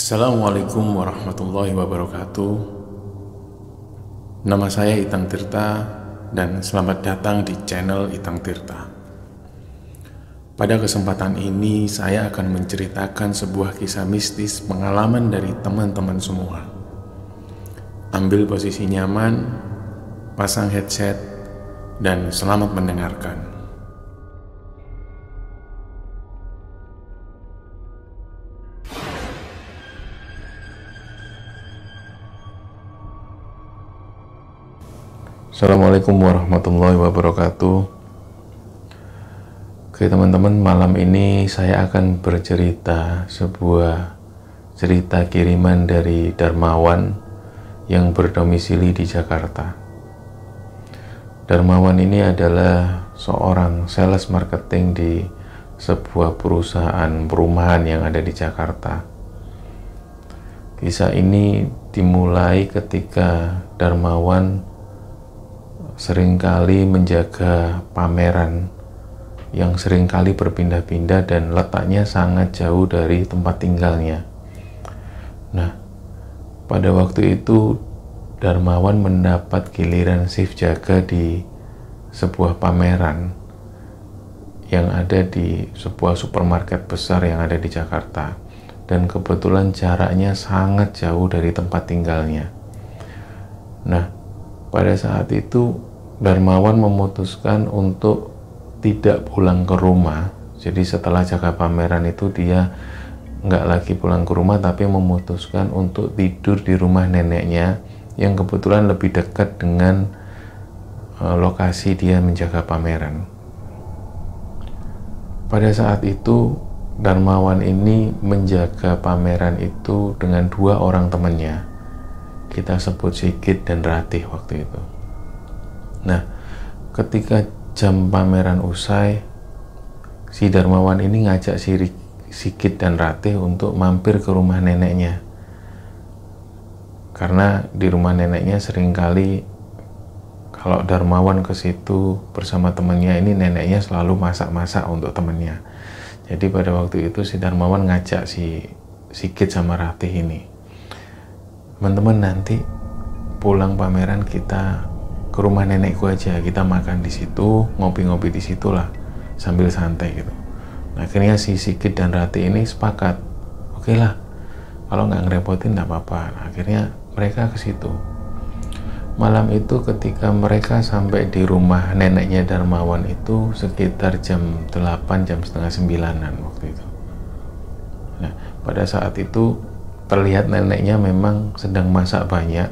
Assalamualaikum warahmatullahi wabarakatuh. Nama saya Itang Tirta dan selamat datang di channel Itang Tirta. Pada kesempatan ini saya akan menceritakan sebuah kisah mistis pengalaman dari teman-teman semua. Ambil posisi nyaman, pasang headset, dan selamat mendengarkan. Assalamualaikum warahmatullahi wabarakatuh. Oke teman-teman, malam ini saya akan bercerita sebuah cerita kiriman dari Darmawan yang berdomisili di Jakarta. Darmawan ini adalah seorang sales marketing di sebuah perusahaan perumahan yang ada di Jakarta. Kisah ini dimulai ketika Darmawan seringkali menjaga pameran yang seringkali berpindah-pindah dan letaknya sangat jauh dari tempat tinggalnya. Nah, pada waktu itu Darmawan mendapat giliran shift jaga di sebuah pameran yang ada di sebuah supermarket besar yang ada di Jakarta, dan kebetulan jaraknya sangat jauh dari tempat tinggalnya. Nah, pada saat itu Darmawan memutuskan untuk tidak pulang ke rumah. Jadi setelah jaga pameran itu dia nggak lagi pulang ke rumah, tapi memutuskan untuk tidur di rumah neneknya yang kebetulan lebih dekat dengan lokasi dia menjaga pameran. Pada saat itu Darmawan ini menjaga pameran itu dengan dua orang temannya. Kita sebut Sigit dan Ratih waktu itu. Nah, ketika jam pameran usai, si Darmawan ini ngajak si Sigit dan Ratih untuk mampir ke rumah neneknya. Karena di rumah neneknya seringkali kalau Darmawan ke situ bersama temannya ini, neneknya selalu masak-masak untuk temannya. Jadi pada waktu itu si Darmawan ngajak si Sigit sama Ratih ini, teman-teman nanti pulang pameran kita ke rumah nenekku aja, kita makan di situ, ngopi-ngopi di situ lah sambil santai gitu. Nah, akhirnya si Sigit dan Ratih ini sepakat, oke lah, kalau nggak ngerepotin nggak apa-apa. Nah, akhirnya mereka ke situ. Malam itu ketika mereka sampai di rumah neneknya Darmawan itu sekitar jam 8, jam setengah 9-an waktu itu. Nah, pada saat itu terlihat neneknya memang sedang masak banyak,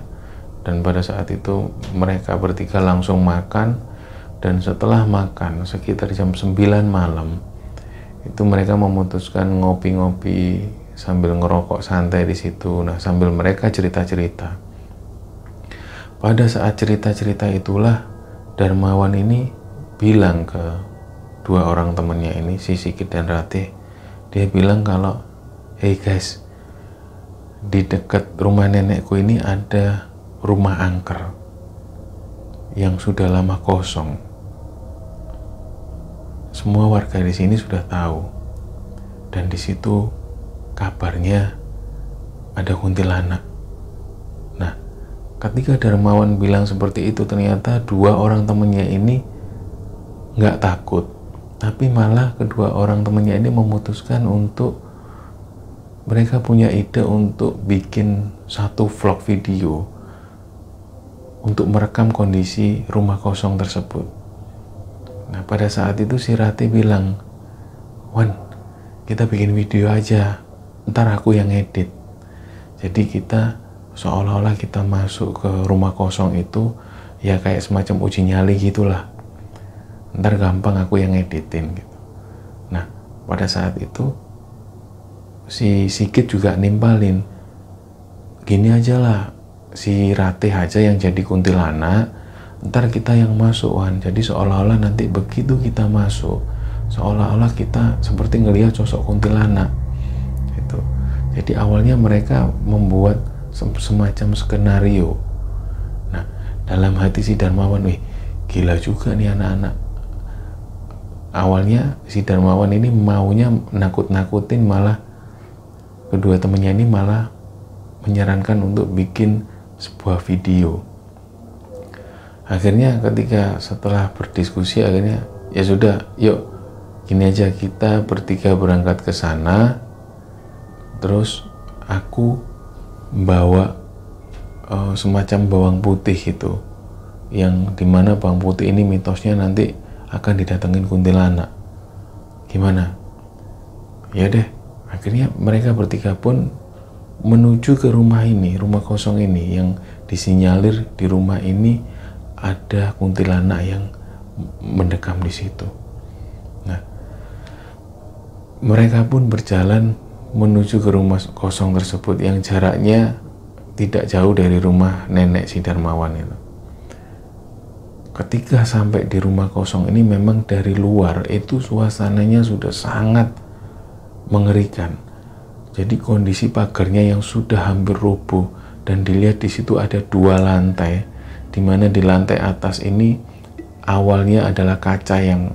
dan pada saat itu mereka bertiga langsung makan, dan setelah makan sekitar jam 9 malam itu mereka memutuskan ngopi-ngopi sambil ngerokok santai di situ. Nah, sambil mereka cerita-cerita. Pada saat cerita-cerita itulah Darmawan ini bilang ke dua orang temannya ini, si Sigit dan Ratih, dia bilang kalau, hey guys, di dekat rumah nenekku ini ada rumah angker yang sudah lama kosong. Semua warga di sini sudah tahu, dan di situ kabarnya ada kuntilanak. Nah, ketika Darmawan bilang seperti itu, ternyata dua orang temannya ini nggak takut, tapi malah kedua orang temannya ini memutuskan untuk, mereka punya ide untuk bikin satu vlog video untuk merekam kondisi rumah kosong tersebut. Nah, pada saat itu si Ratih bilang, Wan, kita bikin video aja, ntar aku yang edit. Jadi kita seolah-olah kita masuk ke rumah kosong itu, ya kayak semacam uji nyali gitulah. Ntar gampang aku yang editin gitu. Nah, pada saat itu si Sigit juga nimpalin, gini aja lah, si Ratih aja yang jadi kuntilanak, ntar kita yang masuk, Wan. Jadi seolah-olah nanti begitu kita masuk, seolah-olah kita seperti ngelihat sosok kuntilanak gitu. Jadi awalnya mereka membuat semacam skenario. Nah, dalam hati si Darmawan, wih gila juga nih anak-anak. Awalnya si Darmawan ini maunya nakut-nakutin, malah kedua temannya ini malah menyarankan untuk bikin sebuah video. Akhirnya ketika setelah berdiskusi, akhirnya ya sudah, yuk gini aja, kita bertiga berangkat ke sana, terus aku bawa semacam bawang putih itu, yang dimana bawang putih ini mitosnya nanti akan didatengin kuntilanak. Gimana? Ya deh, akhirnya mereka bertiga pun menuju ke rumah ini, rumah kosong ini, yang disinyalir di rumah ini ada kuntilanak yang mendekam di situ. Nah, mereka pun berjalan menuju ke rumah kosong tersebut yang jaraknya tidak jauh dari rumah nenek si Darmawan itu. Ketika sampai di rumah kosong ini, memang dari luar itu suasananya sudah sangat mengerikan. Jadi kondisi pagarnya yang sudah hampir roboh, dan dilihat di situ ada 2 lantai, di mana di lantai atas ini awalnya adalah kaca yang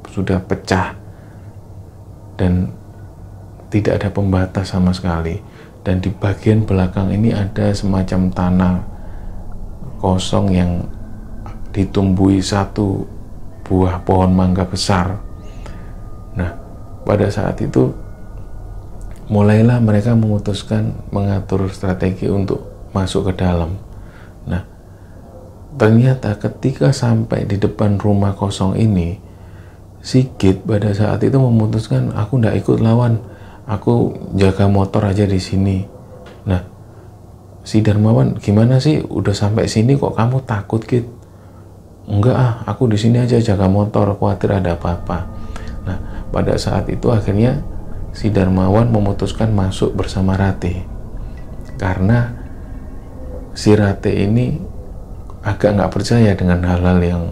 sudah pecah dan tidak ada pembatas sama sekali, dan di bagian belakang ini ada semacam tanah kosong yang ditumbuhi 1 buah pohon mangga besar. Nah, pada saat itu mulailah mereka memutuskan mengatur strategi untuk masuk ke dalam. Nah, ternyata ketika sampai di depan rumah kosong ini, Sigit pada saat itu memutuskan, aku ndak ikut lawan, aku jaga motor aja di sini. Nah, si Darmawan, gimana sih, udah sampai sini kok kamu takut, Git? Enggak ah, aku di sini aja jaga motor, khawatir ada apa-apa. Nah, pada saat itu akhirnya si Darmawan memutuskan masuk bersama Ratih, karena si Ratih ini agak nggak percaya dengan hal-hal yang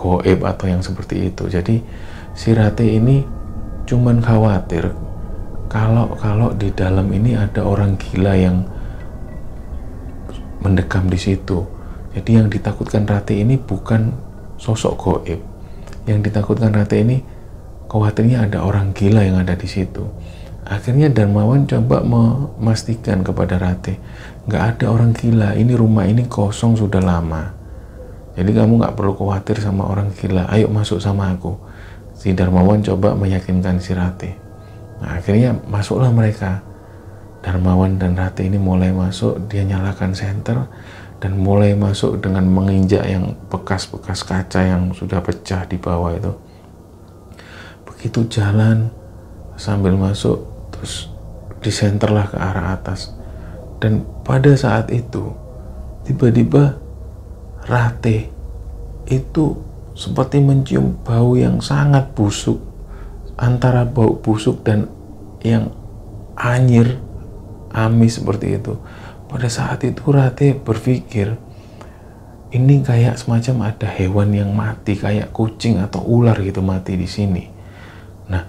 goib atau yang seperti itu. Jadi si Ratih ini cuman khawatir kalau di dalam ini ada orang gila yang mendekam di situ. Jadi yang ditakutkan Ratih ini bukan sosok goib. Yang ditakutkan Ratih ini khawatirnya ada orang gila yang ada di situ. Akhirnya Darmawan coba memastikan kepada Ratih, nggak ada orang gila, ini rumah ini kosong sudah lama. Jadi kamu nggak perlu khawatir sama orang gila, ayo masuk sama aku. Si Darmawan coba meyakinkan si Ratih. Nah, akhirnya masuklah mereka. Darmawan dan Ratih ini mulai masuk, dia nyalakan senter dan mulai masuk dengan menginjak yang bekas-bekas kaca yang sudah pecah di bawah itu. Begitu jalan sambil masuk, terus disenterlah ke arah atas. Dan pada saat itu tiba-tiba Ratih itu seperti mencium bau yang sangat busuk, antara bau busuk dan yang anyir, amis seperti itu. Pada saat itu Ratih berpikir, ini kayak semacam ada hewan yang mati, kayak kucing atau ular gitu mati di sini. Nah,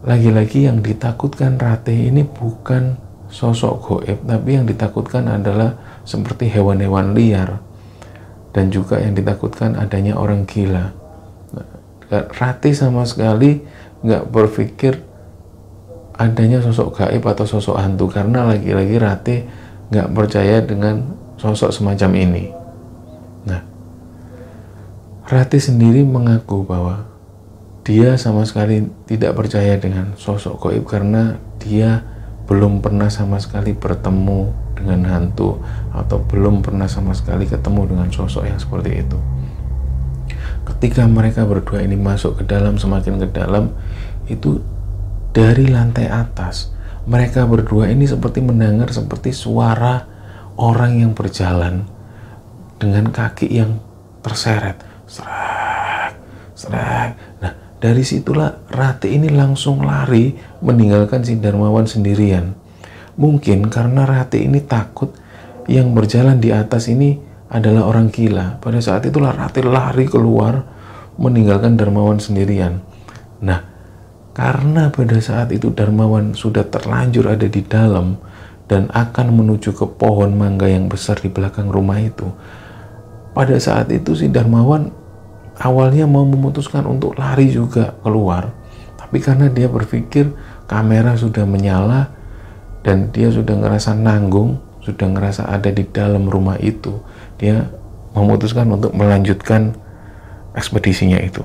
lagi-lagi yang ditakutkan Ratih ini bukan sosok goib, tapi yang ditakutkan adalah seperti hewan-hewan liar, dan juga yang ditakutkan adanya orang gila. Nah, Ratih sama sekali nggak berpikir adanya sosok gaib atau sosok hantu, karena lagi-lagi Ratih nggak percaya dengan sosok semacam ini. Nah, Ratih sendiri mengaku bahwa dia sama sekali tidak percaya dengan sosok gaib karena dia belum pernah sama sekali bertemu dengan hantu atau belum pernah sama sekali ketemu dengan sosok yang seperti itu. Ketika mereka berdua ini masuk ke dalam, semakin ke dalam, itu dari lantai atas mereka berdua ini seperti mendengar seperti suara orang yang berjalan dengan kaki yang terseret, serak, serak. Nah, dari situlah Ratih ini langsung lari meninggalkan si Darmawan sendirian. Mungkin karena Ratih ini takut yang berjalan di atas ini adalah orang gila. Pada saat itulah Ratih lari keluar meninggalkan Darmawan sendirian. Nah, karena pada saat itu Darmawan sudah terlanjur ada di dalam dan akan menuju ke pohon mangga yang besar di belakang rumah itu. Pada saat itu si Darmawan awalnya mau memutuskan untuk lari juga keluar. Tapi karena dia berpikir kamera sudah menyala dan dia sudah ngerasa nanggung, sudah ngerasa ada di dalam rumah itu, dia memutuskan untuk melanjutkan ekspedisinya itu.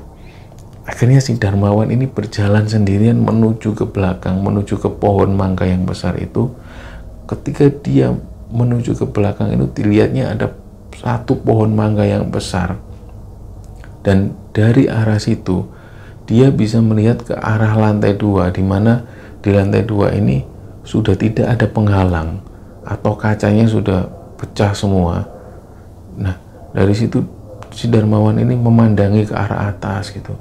Akhirnya si Darmawan ini berjalan sendirian menuju ke belakang, menuju ke pohon mangga yang besar itu. Ketika dia menuju ke belakang itu, dilihatnya ada satu pohon mangga yang besar, dan dari arah situ dia bisa melihat ke arah lantai 2, di mana di lantai 2 ini sudah tidak ada penghalang atau kacanya sudah pecah semua. Nah, dari situ si Darmawan ini memandangi ke arah atas gitu.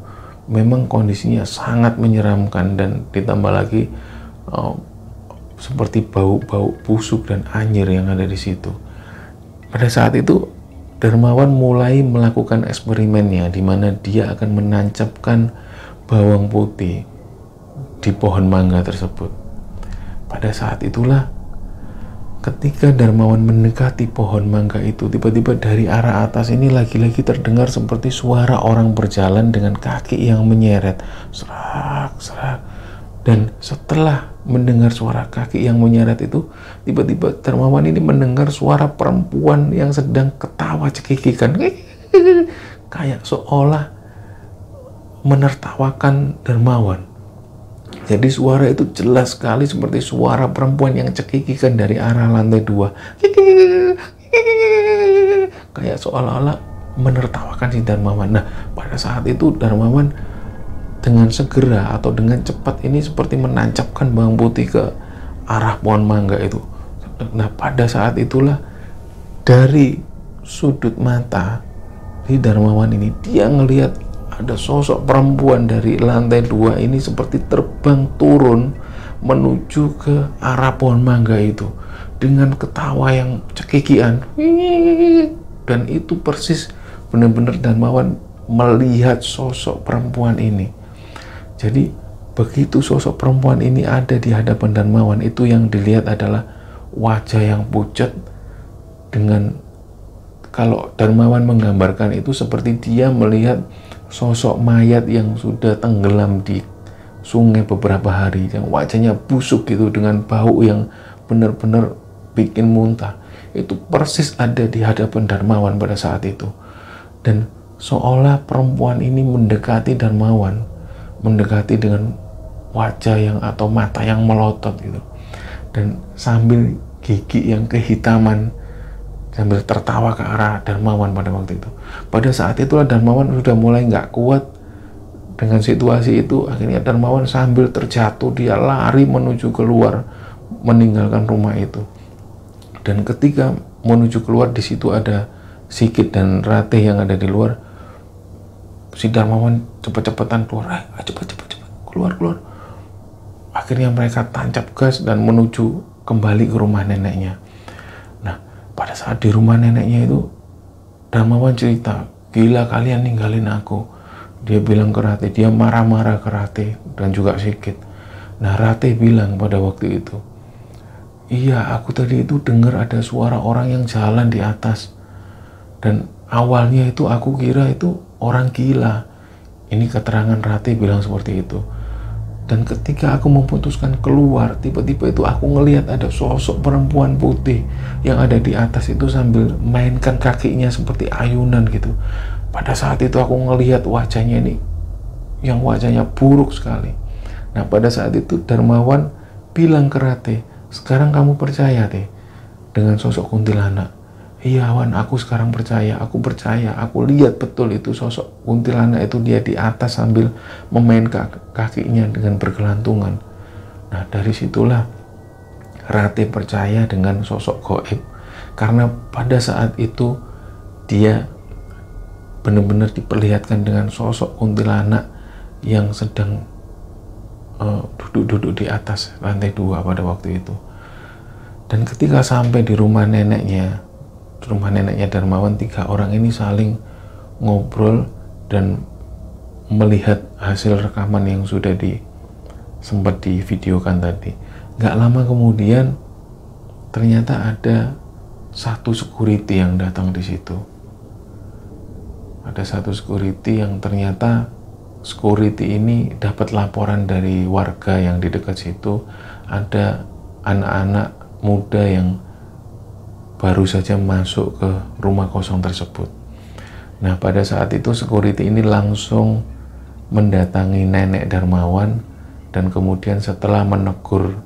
Memang kondisinya sangat menyeramkan, dan ditambah lagi seperti bau-bau busuk dan anyir yang ada di situ. Pada saat itu Darmawan mulai melakukan eksperimennya, di mana dia akan menancapkan bawang putih di pohon mangga tersebut. Pada saat itulah ketika Darmawan mendekati pohon mangga itu, tiba-tiba dari arah atas ini lagi-lagi terdengar seperti suara orang berjalan dengan kaki yang menyeret, serak, serak. Dan setelah mendengar suara kaki yang menyeret itu, tiba-tiba Darmawan ini mendengar suara perempuan yang sedang ketawa cekikikan, kayak seolah menertawakan Darmawan. Jadi suara itu jelas sekali seperti suara perempuan yang cekikikan dari arah lantai 2. Kayak seolah-olah menertawakan si Darmawan. Nah, pada saat itu Darmawan dengan segera atau dengan cepat ini seperti menancapkan bawang putih ke arah pohon mangga itu. Nah, pada saat itulah dari sudut mata si Darmawan ini, dia ngelihat ada sosok perempuan dari lantai 2 ini seperti terbang turun menuju ke arah pohon mangga itu dengan ketawa yang cekikian. Dan itu persis benar-benar Darmawan melihat sosok perempuan ini. Jadi begitu sosok perempuan ini ada di hadapan Darmawan, itu yang dilihat adalah wajah yang pucat, dengan, kalau Darmawan menggambarkan itu seperti dia melihat sosok mayat yang sudah tenggelam di sungai beberapa hari, yang wajahnya busuk gitu dengan bau yang benar-benar bikin muntah. Itu persis ada di hadapan Darmawan pada saat itu. Dan seolah perempuan ini mendekati Darmawan, mendekati dengan wajah yang atau mata yang melotot gitu, dan sambil gigi yang kehitaman, sambil tertawa ke arah Darmawan pada waktu itu. Pada saat itulah Darmawan sudah mulai nggak kuat dengan situasi itu. Akhirnya Darmawan sambil terjatuh, dia lari menuju keluar, meninggalkan rumah itu. Dan ketika menuju keluar, di situ ada Sigit dan Ratih yang ada di luar. Si Darmawan cepet-cepetan keluar, cepet keluar. Akhirnya mereka tancap gas dan menuju kembali ke rumah neneknya. Pada saat di rumah neneknya itu, Darmawan cerita, gila kalian ninggalin aku. Dia bilang ke Ratih, dia marah-marah ke Ratih dan juga Sigit. Nah, Ratih bilang pada waktu itu, iya, aku tadi itu dengar ada suara orang yang jalan di atas. Dan awalnya itu aku kira itu orang gila. Ini keterangan Ratih bilang seperti itu. Dan ketika aku memutuskan keluar, tiba-tiba itu aku ngelihat ada sosok perempuan putih yang ada di atas itu sambil mainkan kakinya seperti ayunan gitu. Pada saat itu aku ngelihat wajahnya ini, yang wajahnya buruk sekali. Nah, pada saat itu Darmawan bilang ke Ratih, sekarang kamu percaya deh dengan sosok kuntilanak? Iya Wan, aku sekarang percaya, aku lihat betul itu sosok kuntilanak itu, dia di atas sambil memainkan kakinya dengan bergelantungan. Nah, dari situlah Ratih percaya dengan sosok gaib, karena pada saat itu dia benar-benar diperlihatkan dengan sosok kuntilanak yang sedang duduk-duduk di atas lantai 2 pada waktu itu. Dan ketika sampai di rumah neneknya Darmawan, 3 orang ini saling ngobrol dan melihat hasil rekaman yang sudah sempat divideokan tadi. Gak lama kemudian ternyata ada satu security yang datang di situ. Ada satu security yang ternyata security ini dapat laporan dari warga yang di dekat situ, ada anak-anak muda yang baru saja masuk ke rumah kosong tersebut. Nah, pada saat itu security ini langsung mendatangi nenek Darmawan, dan kemudian setelah menegur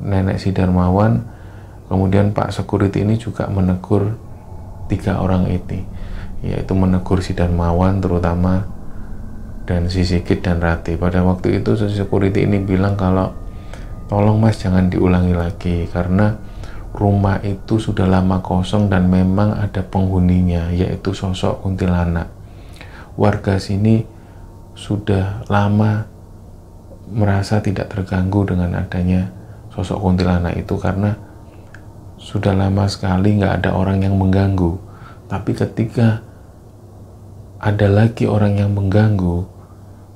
nenek si Darmawan, kemudian Pak security ini juga menegur 3 orang ini, yaitu menegur si Darmawan terutama, dan si Sigit dan Rati. Pada waktu itu si security ini bilang kalau tolong mas jangan diulangi lagi, karena rumah itu sudah lama kosong dan memang ada penghuninya, yaitu sosok kuntilanak. Warga sini sudah lama merasa tidak terganggu dengan adanya sosok kuntilanak itu, karena sudah lama sekali nggak ada orang yang mengganggu. Tapi ketika ada lagi orang yang mengganggu,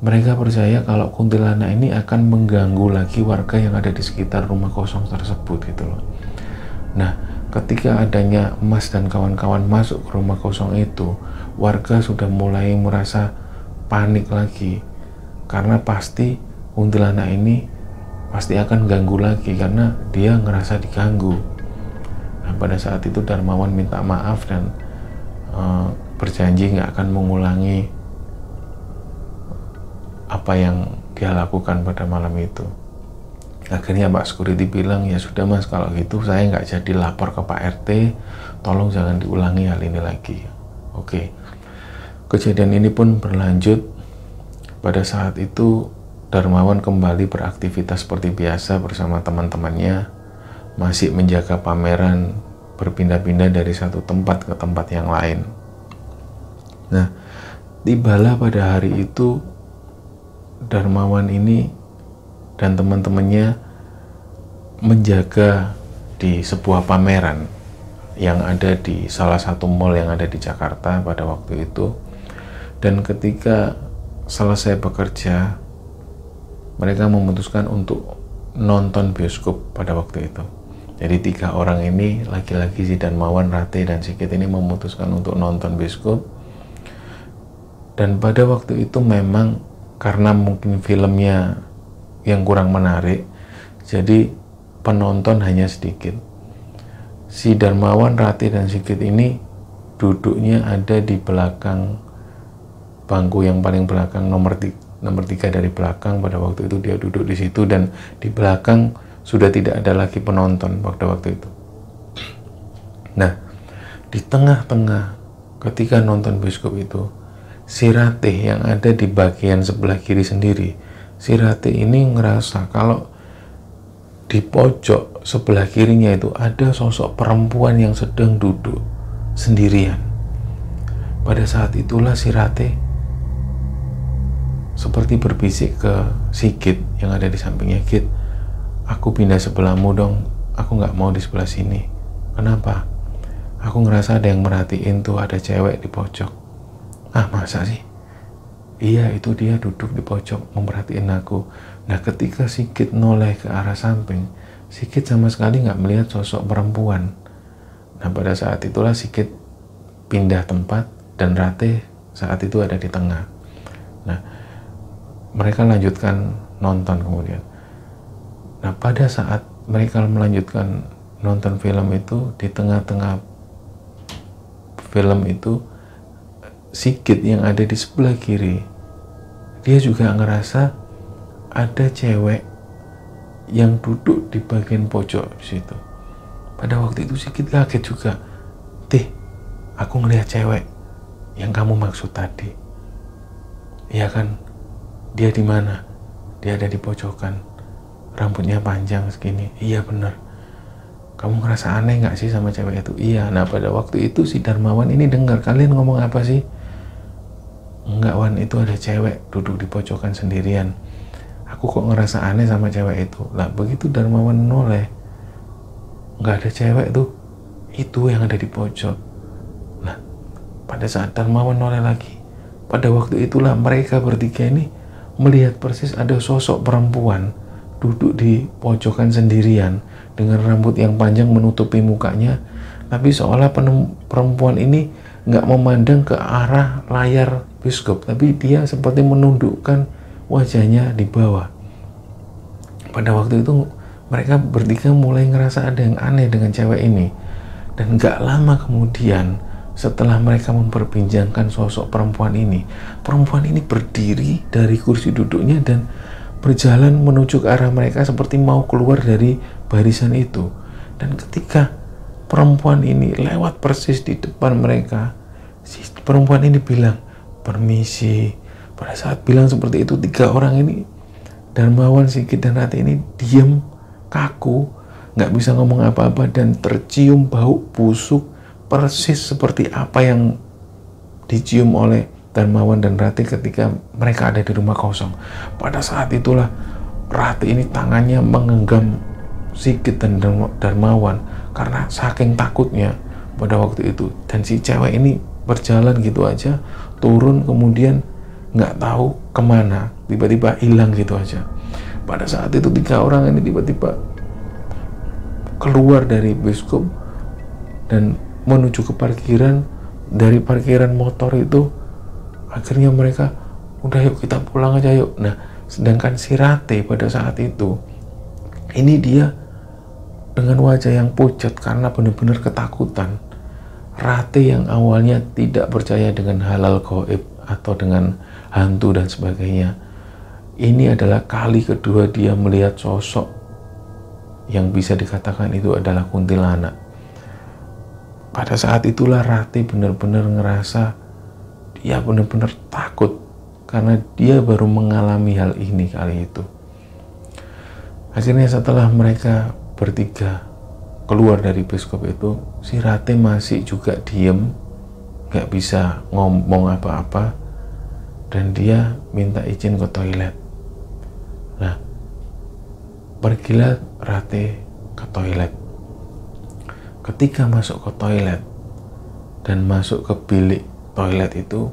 mereka percaya kalau kuntilanak ini akan mengganggu lagi warga yang ada di sekitar rumah kosong tersebut gitu loh. Nah, ketika adanya Mas dan kawan-kawan masuk ke rumah kosong itu, warga sudah mulai merasa panik lagi, karena pasti kuntilanak ini pasti akan ganggu lagi karena dia ngerasa diganggu. Nah, pada saat itu Darmawan minta maaf dan berjanji nggak akan mengulangi apa yang dia lakukan pada malam itu. Akhirnya Pak Security bilang, ya sudah mas, kalau gitu saya nggak jadi lapor ke Pak RT, tolong jangan diulangi hal ini lagi. Oke. Kejadian ini pun berlanjut. Pada saat itu Darmawan kembali beraktivitas seperti biasa bersama teman-temannya, masih menjaga pameran, berpindah-pindah dari satu tempat ke tempat yang lain. Nah, tibalah pada hari itu Darmawan ini dan teman-temannya menjaga di sebuah pameran yang ada di salah satu mall yang ada di Jakarta pada waktu itu. Dan ketika selesai bekerja, mereka memutuskan untuk nonton bioskop pada waktu itu. Jadi 3 orang ini, laki-laki si Darmawan, Rate, dan Sigit ini memutuskan untuk nonton bioskop. Dan pada waktu itu memang karena mungkin filmnya yang kurang menarik, jadi penonton hanya sedikit. Si Darmawan, Rati, dan Sigit ini duduknya ada di belakang bangku yang paling belakang, nomor 3 dari belakang. Pada waktu itu dia duduk di situ, dan di belakang sudah tidak ada lagi penonton pada waktu itu. Nah, di tengah-tengah ketika nonton bioskop itu, si Rati yang ada di bagian sebelah kiri sendiri, si Rati ini ngerasa kalau di pojok sebelah kirinya itu ada sosok perempuan yang sedang duduk sendirian. Pada saat itulah si Rati seperti berbisik ke Sigit yang ada di sampingnya, Git, aku pindah sebelahmu dong, aku nggak mau di sebelah sini. Kenapa? Aku ngerasa ada yang merhatiin tuh, ada cewek di pojok. Ah, masa sih? Iya, itu dia duduk di pojok memperhatiin aku. Nah, ketika Sigit noleh ke arah samping, Sigit sama sekali nggak melihat sosok perempuan. Nah, pada saat itulah Sigit pindah tempat dan Rate saat itu ada di tengah. Nah, mereka lanjutkan nonton kemudian. Nah, pada saat mereka melanjutkan nonton film itu, di tengah-tengah film itu, Sigit yang ada di sebelah kiri, dia juga ngerasa ada cewek yang duduk di bagian pojok di situ. Pada waktu itu Sigit kaget juga. Tih, aku ngelihat cewek yang kamu maksud tadi. Iya kan? Dia di mana? Dia ada di pojokan. Rambutnya panjang segini. Iya bener. Kamu ngerasa aneh nggak sih sama cewek itu? Iya. Nah, pada waktu itu si Darmawan ini dengar, kalian ngomong apa sih? Enggak, Wan, itu ada cewek duduk di pojokan sendirian. Aku kok ngerasa aneh sama cewek itu. Lah, begitu Darmawan noleh, nggak ada cewek tuh, itu yang ada di pojok. Nah, pada saat Darmawan noleh lagi, pada waktu itulah mereka bertiga ini melihat persis ada sosok perempuan duduk di pojokan sendirian dengan rambut yang panjang menutupi mukanya, tapi seolah perempuan ini nggak memandang ke arah layar bioskop, tapi dia seperti menundukkan wajahnya di bawah. Pada waktu itu mereka bertiga mulai ngerasa ada yang aneh dengan cewek ini. Dan gak lama kemudian, setelah mereka memperbincangkan sosok perempuan ini berdiri dari kursi duduknya dan berjalan menuju ke arah mereka seperti mau keluar dari barisan itu. Dan ketika perempuan ini lewat persis di depan mereka, si perempuan ini bilang, "Permisi." Pada saat bilang seperti itu, tiga orang ini, Darmawan, Sigit, dan Ratih ini diam, kaku, nggak bisa ngomong apa-apa, dan tercium bau busuk persis seperti apa yang dicium oleh Darmawan dan Ratih ketika mereka ada di rumah kosong. Pada saat itulah Ratih ini tangannya menggenggam Sigit dan Darmawan karena saking takutnya pada waktu itu. Dan si cewek ini berjalan gitu aja, turun, kemudian nggak tahu kemana, tiba-tiba hilang gitu aja. Pada saat itu tiga orang ini tiba-tiba keluar dari bioskop dan menuju ke parkiran. Dari parkiran motor itu akhirnya mereka, udah yuk kita pulang aja yuk. Nah, sedangkan si Ratih pada saat itu ini dia dengan wajah yang pucat karena benar-benar ketakutan. Ratih yang awalnya tidak percaya dengan halal gaib atau dengan hantu dan sebagainya, ini adalah kali kedua dia melihat sosok yang bisa dikatakan itu adalah kuntilanak. Pada saat itulah Ratih benar-benar ngerasa dia benar-benar takut karena dia baru mengalami hal ini kali itu. Akhirnya setelah mereka bertiga keluar dari bioskop itu, si Ratih masih juga diem, gak bisa ngomong apa-apa, dan dia minta izin ke toilet. Nah, pergilah Ratih ke toilet. Ketika masuk ke toilet dan masuk ke bilik toilet itu,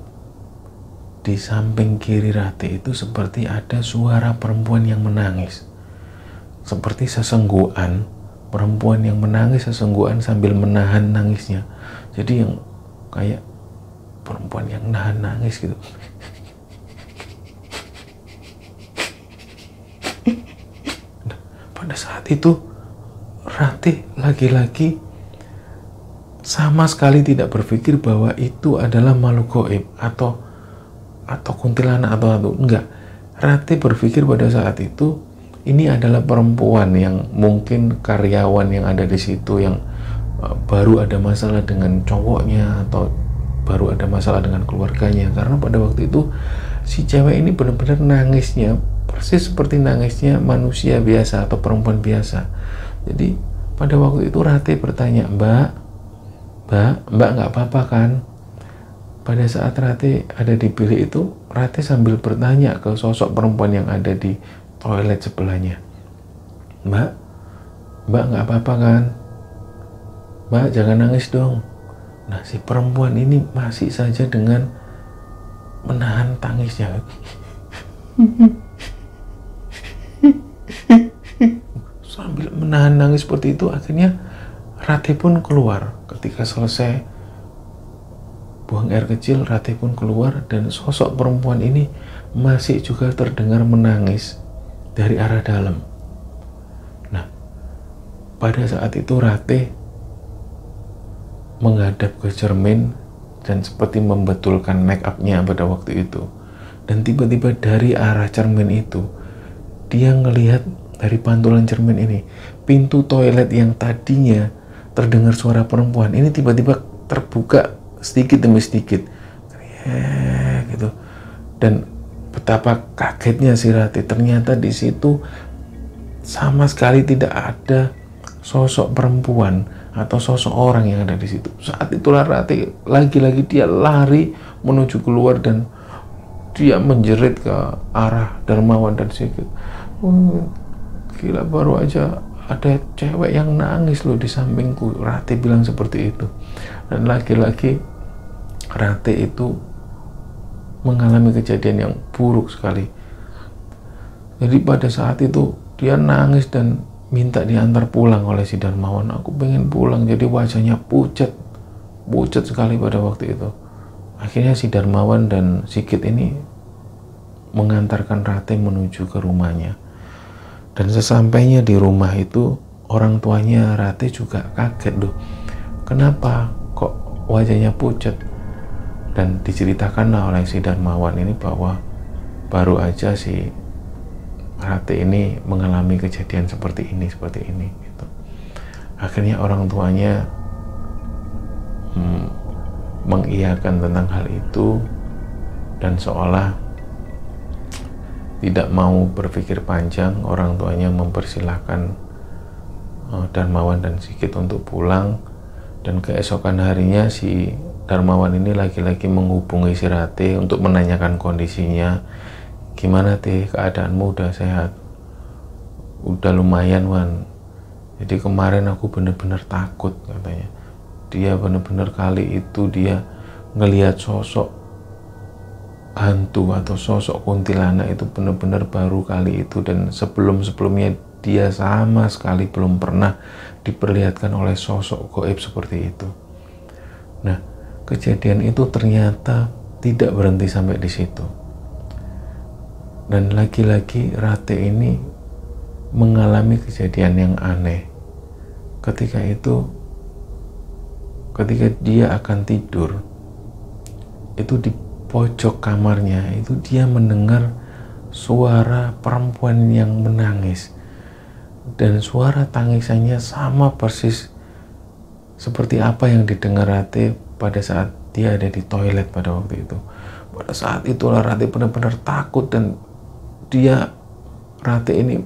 di samping kiri Ratih itu seperti ada suara perempuan yang menangis, seperti sesenggukan, perempuan yang menangis sesenggukan sambil menahan nangisnya. Jadi yang kayak perempuan yang nahan nangis gitu. Pada saat itu Ratih lagi-lagi sama sekali tidak berpikir bahwa itu adalah makhluk gaib atau kuntilanak atau enggak. Ratih berpikir pada saat itu ini adalah perempuan yang mungkin karyawan yang ada di situ yang baru ada masalah dengan cowoknya atau baru ada masalah dengan keluarganya, karena pada waktu itu si cewek ini benar-benar nangisnya persis seperti nangisnya manusia biasa atau perempuan biasa. Jadi pada waktu itu Ratih bertanya, Mbak nggak apa-apa kan? Pada saat Ratih ada di bilik itu, Ratih sambil bertanya ke sosok perempuan yang ada di toilet sebelahnya, Mbak nggak apa-apa kan? Mbak jangan nangis dong. Nah, si perempuan ini masih saja dengan menahan tangisnya. Sambil menahan nangis seperti itu, akhirnya Ratih pun keluar. Ketika selesai buang air kecil, Ratih pun keluar dan sosok perempuan ini masih juga terdengar menangis dari arah dalam. Nah, pada saat itu Ratih menghadap ke cermin dan seperti membetulkan make up-nya pada waktu itu. Dan tiba-tiba dari arah cermin itu, dia ngelihat dari pantulan cermin ini, pintu toilet yang tadinya terdengar suara perempuan ini tiba-tiba terbuka sedikit demi sedikit, gitu. Dan betapa kagetnya si Ratih, ternyata di situ sama sekali tidak ada sosok perempuan atau sosok orang yang ada di situ. Saat itulah Ratih lagi-lagi dia lari menuju keluar dan dia menjerit ke arah Darmawan dan Sigit. Gila, baru aja ada cewek yang nangis loh di sampingku. Ratih bilang seperti itu. Dan lagi-lagi Ratih itu mengalami kejadian yang buruk sekali. Jadi pada saat itu dia nangis dan minta diantar pulang oleh si Darmawan. Aku pengen pulang. Jadi wajahnya pucat sekali pada waktu itu. Akhirnya si Darmawan dan Sigit ini mengantarkan Ratih menuju ke rumahnya. Dan sesampainya di rumah itu, orang tuanya Rate juga kaget loh, kenapa kok wajahnya pucat. Dan diceritakanlah oleh si Darmawan ini bahwa baru aja si Rate ini mengalami kejadian seperti ini gitu. Akhirnya orang tuanya mengiyakan tentang hal itu, dan seolah tidak mau berpikir panjang, orang tuanya mempersilahkan Darmawan dan Sigit untuk pulang. Dan keesokan harinya si Darmawan ini lagi-lagi menghubungi si Rate untuk menanyakan kondisinya. Gimana Teh, keadaanmu udah sehat? Udah lumayan Wan. Jadi kemarin aku bener-bener takut katanya. Dia bener-bener kali itu dia ngelihat sosok hantu atau sosok kuntilanak itu bener-bener baru kali itu, dan sebelum-sebelumnya dia sama sekali belum pernah diperlihatkan oleh sosok gaib seperti itu. Nah, kejadian itu ternyata tidak berhenti sampai di situ. Dan lagi-lagi Rate ini mengalami kejadian yang aneh. Ketika dia akan tidur, itu di pojok kamarnya itu dia mendengar suara perempuan yang menangis. Dan suara tangisannya sama persis seperti apa yang didengar Rate pada saat dia ada di toilet pada waktu itu. Pada saat itulah Rate benar-benar takut, dan Rate ini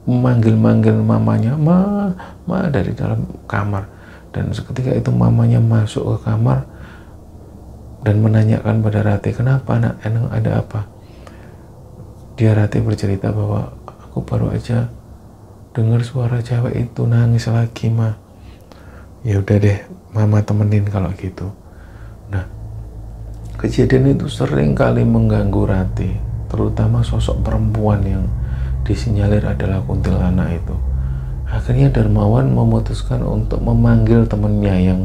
memanggil-manggil mamanya, ma dari dalam kamar. Dan seketika itu mamanya masuk ke kamar dan menanyakan pada Rate, kenapa nak, emang ada apa? Rate bercerita bahwa aku baru aja dengar suara cewek itu nangis lagi ma. Ya udah deh, mama temenin kalau gitu. Nah, kejadian itu sering kali mengganggu Rate, terutama sosok perempuan yang disinyalir adalah kuntilanak itu. Akhirnya Darmawan memutuskan untuk memanggil temannya yang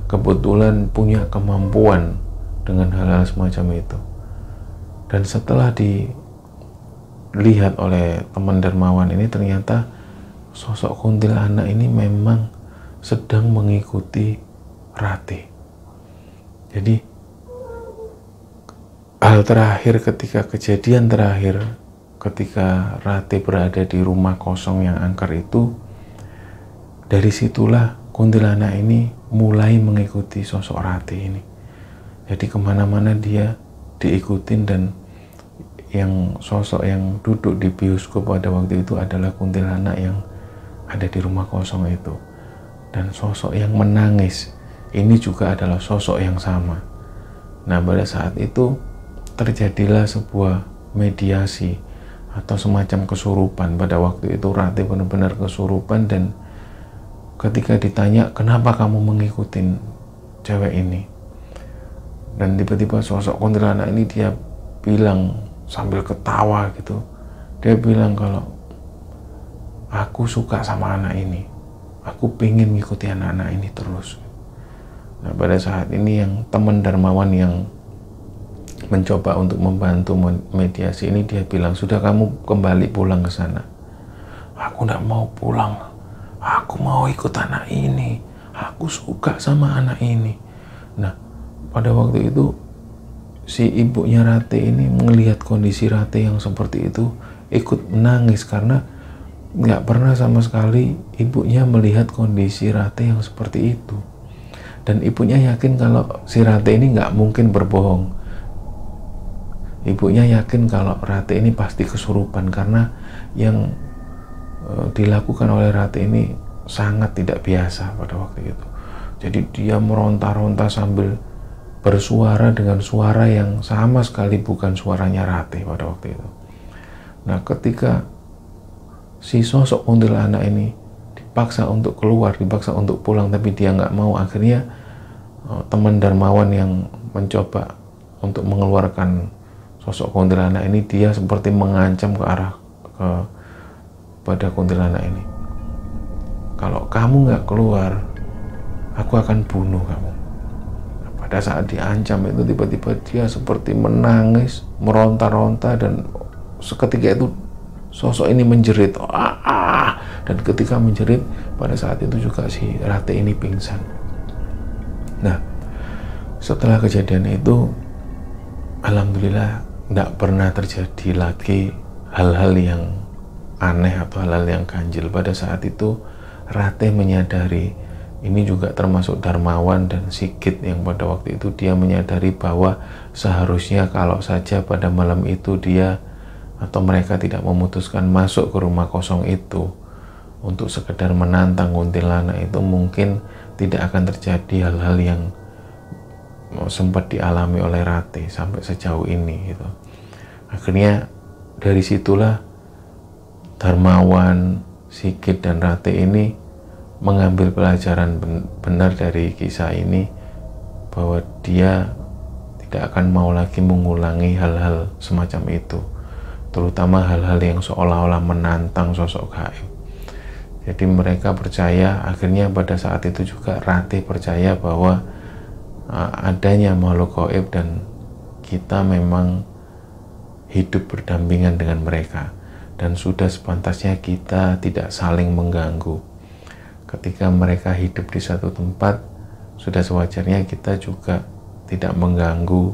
kebetulan punya kemampuan dengan hal-hal semacam itu. Dan setelah dilihat oleh teman Darmawan ini, ternyata sosok kuntilanak ini memang sedang mengikuti Rate. Jadi hal terakhir, kejadian terakhir ketika Rate berada di rumah kosong yang angker itu, dari situlah kuntilanak ini mulai mengikuti sosok Rate ini. Jadi kemana-mana dia diikutin, dan sosok yang duduk di bioskop pada waktu itu adalah kuntilanak yang ada di rumah kosong itu. Dan sosok yang menangis ini juga adalah sosok yang sama. Nah, pada saat itu terjadilah sebuah mediasi atau semacam kesurupan. Pada waktu itu Rate benar-benar kesurupan, dan ketika ditanya kenapa kamu mengikutin cewek ini, dan tiba-tiba sosok kuntilanak ini dia bilang sambil ketawa gitu, dia bilang kalau aku suka sama anak ini, aku pengen ngikuti anak-anak ini terus. Nah, pada saat ini yang teman Darmawan yang mencoba untuk membantu mediasi ini, dia bilang, sudah kamu kembali pulang ke sana. Aku tidak mau pulang, aku mau ikut anak ini, aku suka sama anak ini. Nah, pada waktu itu si ibunya Rate ini melihat kondisi Rate yang seperti itu, ikut menangis karena nggak pernah sama sekali ibunya melihat kondisi Rate yang seperti itu. Dan ibunya yakin kalau si Rate ini nggak mungkin berbohong. Ibunya yakin kalau Rate ini pasti kesurupan, karena yang dilakukan oleh Rate ini sangat tidak biasa pada waktu itu. Jadi dia meronta-ronta sambil bersuara dengan suara yang sama sekali bukan suaranya Rate pada waktu itu. Nah, ketika si sosok kuntilanak ini dipaksa untuk keluar, dipaksa untuk pulang, tapi dia nggak mau, akhirnya teman Darmawan yang mencoba untuk mengeluarkan sosok kuntilanak ini, dia seperti mengancam ke arah pada kuntilanak ini, kalau kamu nggak keluar, aku akan bunuh kamu. Nah, pada saat diancam itu, tiba-tiba dia seperti menangis, meronta-ronta, dan seketika itu sosok ini menjerit, dan ketika menjerit pada saat itu juga si Rate ini pingsan. Nah, setelah kejadian itu alhamdulillah tidak pernah terjadi lagi hal-hal yang aneh atau hal-hal yang ganjil. Pada saat itu Rate menyadari, ini juga termasuk Darmawan dan Sigit yang pada waktu itu dia menyadari bahwa seharusnya kalau saja pada malam itu dia atau mereka tidak memutuskan masuk ke rumah kosong itu untuk sekedar menantang kuntilanak, itu mungkin tidak akan terjadi hal-hal yang sempat dialami oleh Rate sampai sejauh ini gitu. Akhirnya dari situlah Darmawan, Sigit, dan Rate ini mengambil pelajaran benar dari kisah ini, bahwa dia tidak akan mau lagi mengulangi hal-hal semacam itu, terutama hal-hal yang seolah-olah menantang sosok gaib. Jadi mereka percaya, akhirnya pada saat itu juga Rate percaya bahwa adanya makhluk gaib dan kita memang hidup berdampingan dengan mereka, dan sudah sepantasnya kita tidak saling mengganggu. Ketika mereka hidup di satu tempat, sudah sewajarnya kita juga tidak mengganggu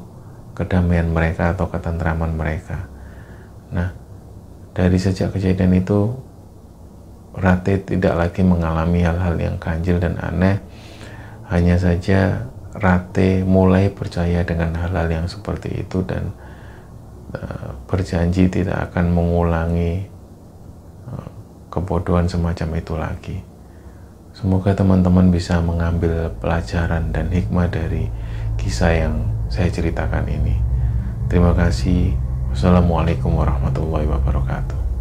kedamaian mereka atau ketentraman mereka. Nah, dari sejak kejadian itu Rate tidak lagi mengalami hal-hal yang ganjil dan aneh. Hanya saja Rate mulai percaya dengan hal-hal yang seperti itu dan berjanji tidak akan mengulangi kebodohan semacam itu lagi. Semoga teman-teman bisa mengambil pelajaran dan hikmah dari kisah yang saya ceritakan ini. Terima kasih. Wassalamualaikum warahmatullahi wabarakatuh.